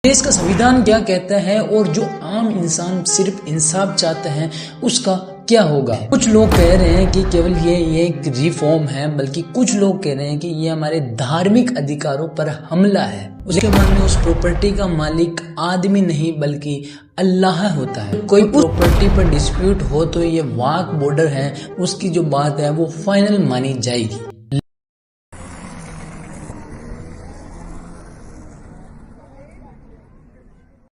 देश का संविधान क्या कहता है और जो आम इंसान सिर्फ इंसाफ चाहते हैं उसका क्या होगा। कुछ लोग कह रहे हैं कि केवल ये एक रिफॉर्म है, बल्कि कुछ लोग कह रहे हैं कि ये हमारे धार्मिक अधिकारों पर हमला है। उसके मन में उस प्रॉपर्टी का मालिक आदमी नहीं बल्कि अल्लाह होता है। कोई प्रॉपर्टी पर डिस्प्यूट हो तो ये वाक बॉर्डर है, उसकी जो बात है वो फाइनल मानी जाएगी।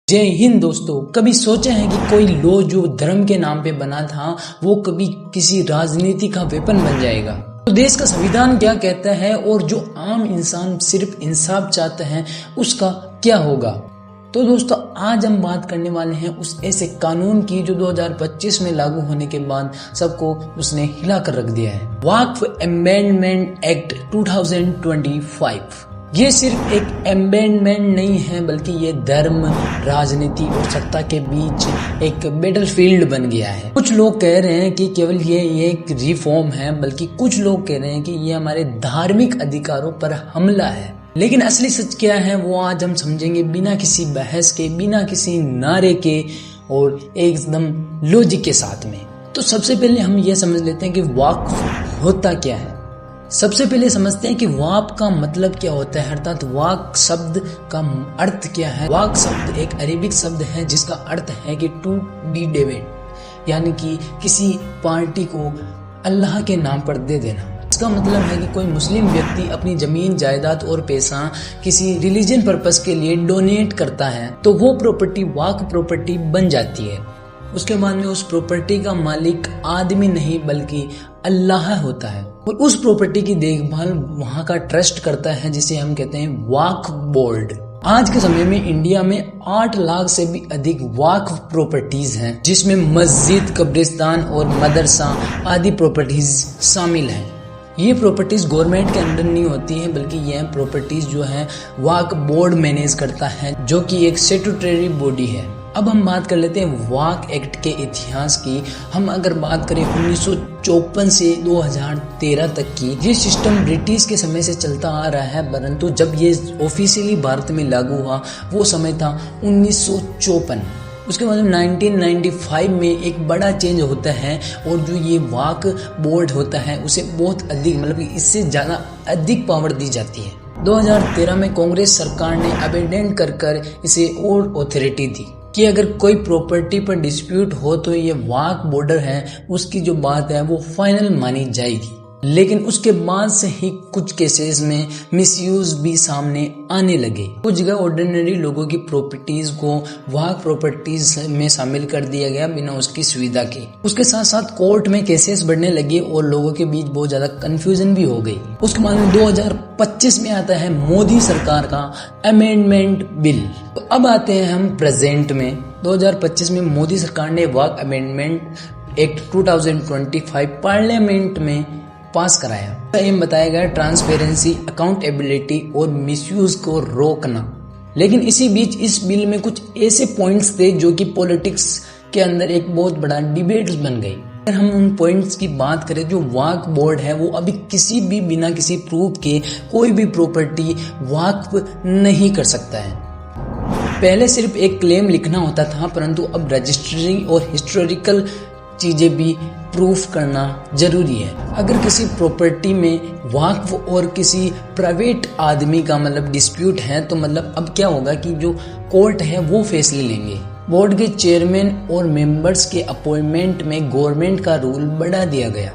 जय हिंद दोस्तों, कभी सोचे हैं कि कोई लॉ जो धर्म के नाम पे बना था वो कभी किसी राजनीति का वेपन बन जाएगा। तो देश का संविधान क्या कहता है और जो आम इंसान सिर्फ इंसाफ चाहते हैं उसका क्या होगा। तो दोस्तों आज हम बात करने वाले हैं उस ऐसे कानून की जो 2025 में लागू होने के बाद सबको उसने हिला कर रख दिया है। वक्फ अमेंडमेंट एक्ट 2025। ये सिर्फ एक अमेंडमेंट नहीं है बल्कि ये धर्म, राजनीति और सत्ता के बीच एक बैटलफील्ड बन गया है। कुछ लोग कह रहे हैं कि केवल ये एक रिफॉर्म है, बल्कि कुछ लोग कह रहे हैं कि ये हमारे धार्मिक अधिकारों पर हमला है। लेकिन असली सच क्या है वो आज हम समझेंगे, बिना किसी बहस के, बिना किसी नारे के और एकदम लॉजिक के साथ में। तो सबसे पहले हम ये समझ लेते हैं कि वक्फ होता क्या है। सबसे पहले समझते हैं कि वाक का मतलब क्या होता है, अर्थात वाक शब्द का अर्थ क्या है। वाक शब्द एक अरेबिक शब्द है जिसका अर्थ है कि टू बी डिवाइड, यानी कि किसी पार्टी को अल्लाह के नाम पर दे देना। इसका मतलब है कि कोई मुस्लिम व्यक्ति अपनी जमीन, जायदाद और पैसा किसी रिलीजन पर्पस के लिए डोनेट करता है तो वो प्रॉपर्टी वाक प्रॉपर्टी बन जाती है। उसके बाद में उस प्रॉपर्टी का मालिक आदमी नहीं बल्कि अल्लाह होता है और उस प्रॉपर्टी की देखभाल वहां का ट्रस्ट करता है जिसे हम कहते हैं वक्फ बोर्ड। आज के समय में इंडिया में 8 लाख से भी अधिक वक्फ प्रॉपर्टीज हैं, जिसमें मस्जिद, कब्रिस्तान और मदरसा आदि प्रॉपर्टीज शामिल हैं। ये प्रॉपर्टीज गवर्नमेंट के अंडर नहीं होती है बल्कि यह प्रॉपर्टीज जो है वक्फ बोर्ड मैनेज करता है, जो कि एक स्टैट्यूटरी बॉडी है। अब हम बात कर लेते हैं वक्फ एक्ट के इतिहास की। हम अगर बात करें 1954 से 2013 तक की, ये सिस्टम ब्रिटिश के समय से चलता आ रहा है, परंतु जब ये ऑफिशियली भारत में लागू हुआ वो समय था 1954। उसके बाद 1995 में एक बड़ा चेंज होता है और जो ये वक्फ बोर्ड होता है उसे बहुत अधिक, मतलब इससे ज़्यादा अधिक पावर दी जाती है। 2013 में कांग्रेस सरकार ने अमेंडमेंट कर इसे और अथॉरिटी दी कि अगर कोई प्रॉपर्टी पर डिस्प्यूट हो तो ये वक्फ बॉर्डर है, उसकी जो बात है वो फाइनल मानी जाएगी। लेकिन उसके बाद से ही कुछ केसेस में मिसयूज भी सामने आने लगे। कुछ जगह ऑर्डिनरी लोगों की प्रॉपर्टीज को वक्फ प्रॉपर्टीज में शामिल कर दिया गया बिना उसकी सुविधा के। उसके साथ साथ कोर्ट में केसेस बढ़ने लगे और लोगों के बीच बहुत ज्यादा कंफ्यूजन भी हो गई। उसके बाद 2025 में आता है मोदी सरकार का अमेंडमेंट बिल। तो अब आते हैं हम प्रेजेंट में। 2025 में मोदी सरकार ने वक्फ अमेंडमेंट एक्ट 2025 पार्लियामेंट में पास कराया। एम बताया गया ट्रांसपेरेंसी, अकाउंटेबिलिटी और मिसयूज को रोकना। लेकिन इसी बीच इस बिल में कुछ ऐसे पॉइंट्स थे जो कि पॉलिटिक्स के अंदर एक बहुत बड़ा डिबेट बन गई। अगर हम उन पॉइंट्स की बात करें, जो वक्फ बोर्ड है वो अभी किसी भी बिना किसी प्रूफ के कोई भी प्रॉपर्टी वक्फ नहीं कर सकता है। पहले सिर्फ एक क्लेम लिखना होता था, परंतु अब रजिस्ट्री और हिस्टोरिकल चीजें भी प्रूफ करना जरूरी है। अगर किसी प्रॉपर्टी में वक्फ और किसी प्राइवेट आदमी का मतलब डिस्प्यूट है तो मतलब अब क्या होगा कि जो कोर्ट है वो फैसले लेंगे। बोर्ड के चेयरमैन और मेंबर्स के अपॉइंटमेंट में गवर्नमेंट का रूल बढ़ा दिया गया।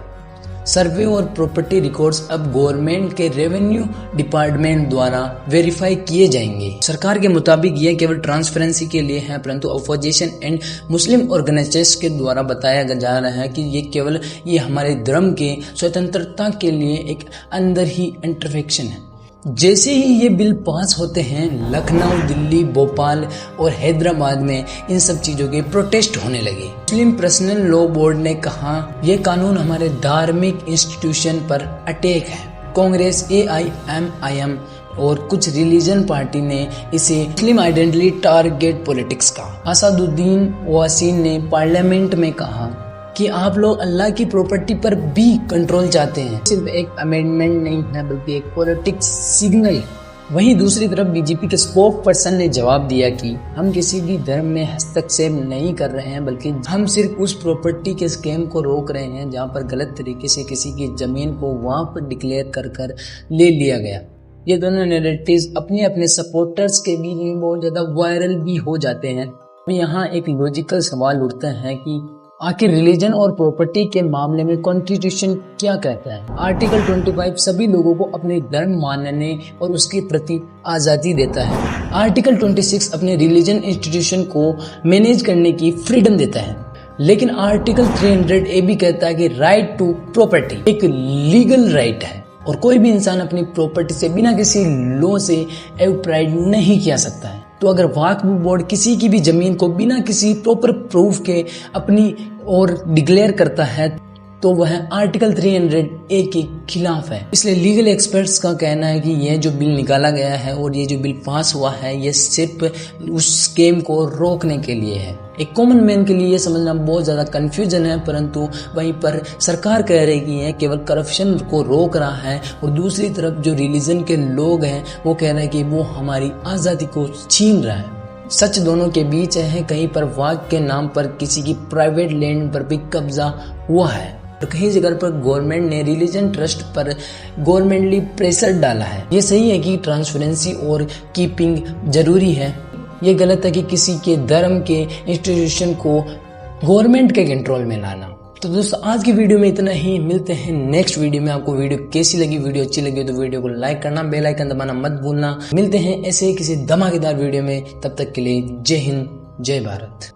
सर्वे और प्रॉपर्टी रिकॉर्ड्स अब गवर्नमेंट के रेवेन्यू डिपार्टमेंट द्वारा वेरीफाई किए जाएंगे। सरकार के मुताबिक यह केवल ट्रांसपेरेंसी के लिए है, परंतु अपोजिशन एंड मुस्लिम ऑर्गेनाइजेशन के द्वारा बताया जा रहा है कि ये हमारे धर्म के स्वतंत्रता के लिए एक अंदर ही इंटरफेक्शन है। जैसे ही ये बिल पास होते हैं, लखनऊ, दिल्ली, भोपाल और हैदराबाद में इन सब चीजों के प्रोटेस्ट होने लगे। मुस्लिम पर्सनल लॉ बोर्ड ने कहा यह कानून हमारे धार्मिक इंस्टीट्यूशन पर अटैक है। कांग्रेस, AIMIM और कुछ रिलीजन पार्टी ने इसे मुस्लिम आइडेंटिटी टारगेट पॉलिटिक्स कहा। असदुद्दीन ओवैसी ने पार्लियामेंट में कहा कि आप लोग अल्लाह की प्रॉपर्टी पर भी कंट्रोल चाहते हैं। सिर्फ एक अमेंडमेंट नहीं है बल्कि एक पॉलिटिक्स सिग्नल वहीं दूसरी तरफ बीजेपी के स्पोक पर्सन ने जवाब दिया कि हम किसी भी धर्म में हस्तक्षेप नहीं कर रहे हैं, बल्कि हम सिर्फ उस प्रॉपर्टी के स्कैम को रोक रहे हैं जहां पर गलत तरीके से किसी की जमीन को वहां पर डिक्लेयर कर ले लिया गया। ये दोनों नैरेटिव्स अपने अपने सपोर्टर्स के बीच में बहुत ज्यादा वायरल भी हो जाते हैं। यहाँ एक लॉजिकल सवाल उठता है कि आखिर रिलीजन और प्रॉपर्टी के मामले में कॉन्स्टिट्यूशन क्या कहता है। आर्टिकल 25 सभी लोगों को अपने धर्म मानने और उसके प्रति आज़ादी देता है। आर्टिकल 26 अपने रिलीजन इंस्टीट्यूशन को मैनेज करने की फ्रीडम देता है। लेकिन आर्टिकल 300 ये भी कहता है कि राइट टू प्रॉपर्टी एक लीगल राइट है और कोई भी इंसान अपनी प्रॉपर्टी से बिना किसी लॉ से एक्वायर नहीं किया सकता है। तो अगर वक्फ बोर्ड किसी की भी जमीन को बिना किसी प्रॉपर प्रूफ के अपनी और डिक्लेयर करता है तो वह आर्टिकल 300A के खिलाफ है। इसलिए लीगल एक्सपर्ट्स का कहना है कि यह जो बिल निकाला गया है और ये जो बिल पास हुआ है ये सिर्फ उस स्कैम को रोकने के लिए है। एक कॉमन मैन के लिए ये समझना बहुत ज़्यादा कंफ्यूजन है, परंतु वहीं पर सरकार कह रही कि यह केवल करप्शन को रोक रहा है और दूसरी तरफ जो रिलीजन के लोग हैं वो कह रहे हैं कि वो हमारी आज़ादी को छीन रहा है। सच दोनों के बीच है। कहीं पर वक्फ के नाम पर किसी की प्राइवेट लैंड पर भी कब्जा हुआ है और कहीं जगह पर गवर्नमेंट ने रिलीजन ट्रस्ट पर गवर्नमेंटली प्रेशर डाला है। ये सही है कि ट्रांसपेरेंसी और कीपिंग जरूरी है। ये गलत है कि किसी के धर्म के इंस्टीट्यूशन को गवर्नमेंट के कंट्रोल में लाना। तो दोस्तों आज की वीडियो में इतना ही। मिलते हैं नेक्स्ट वीडियो में। आपको वीडियो कैसी लगी? वीडियो अच्छी लगी तो वीडियो को लाइक करना, बेल आइकन दबाना मत भूलना। मिलते हैं ऐसे ही किसी धमाकेदार वीडियो में। तब तक के लिए जय हिंद, जय भारत।